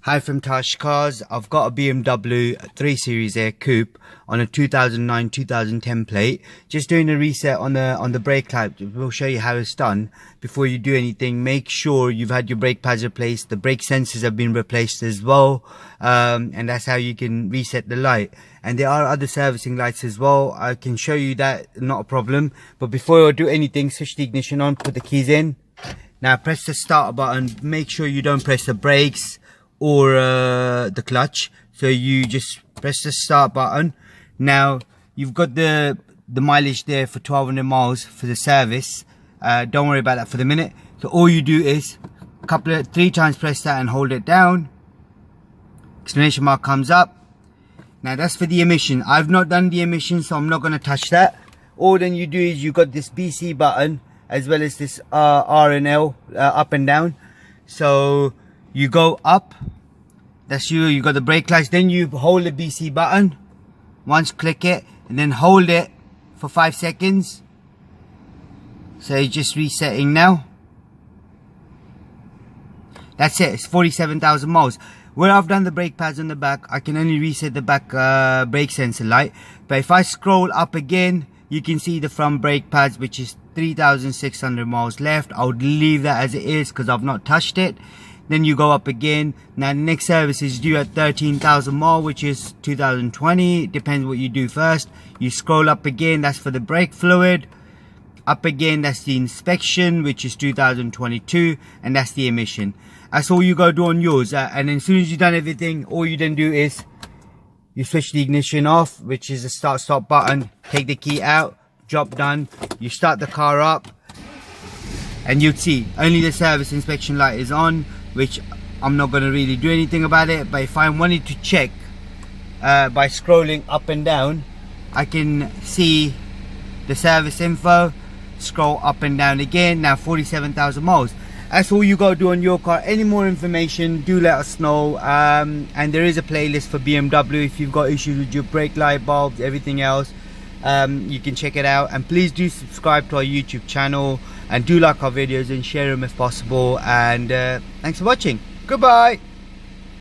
Hi from Tash Cars. I've got a BMW 3 Series Coupe on a 2009-2010 plate. Just doing a reset on the brake clamp. We'll show you how it's done. Before you do anything, make sure you've had your brake pads replaced. The brake sensors have been replaced as well, and that's how you can reset the light. And there are other servicing lights as well. I can show you that, not a problem. But before I do anything, switch the ignition on, put the keys in. Now press the start button. Make sure you don't press the brakes or the clutch, so you just press the start button. Now you've got the mileage there for 1200 miles for the service. Don't worry about that for the minute. So all you do is three times press that and hold it down. Exclamation mark comes up. Now that's for the emission. I've not done the emission, so I'm not going to touch that. All then you do is you got this BC button as well as this R and L, up and down. So you go up, that's you got the brake lights, then you hold the BC button, once click it, and then hold it for 5 seconds. So it's just resetting now. That's it, it's 47,000 miles. Where I've done the brake pads on the back, I can only reset the back brake sensor light. But if I scroll up again, you can see the front brake pads, which is 3,600 miles left. I would leave that as it is because I've not touched it. Then you go up again. Now the next service is due at 13,000 miles, which is 2020. Depends what you do first. You scroll up again, that's for the brake fluid. Up again, that's the inspection, which is 2022, and that's the emission. That's all you gotta do on yours. And then as soon as you've done everything, all you then do is you switch the ignition off, which is the start-stop button. Take the key out, job done. You start the car up, and you'd see only the service inspection light is on, which I'm not going to really do anything about it. But if I wanted to check by scrolling up and down, I can see the service info, scroll up and down again. Now 47,000 miles. That's all you got to do on your car. Any more information, do let us know. And there is a playlist for BMW if you've got issues with your brake light bulbs, everything else. You can check it out, and please do subscribe to our YouTube channel and do like our videos and share them if possible. And thanks for watching. Goodbye.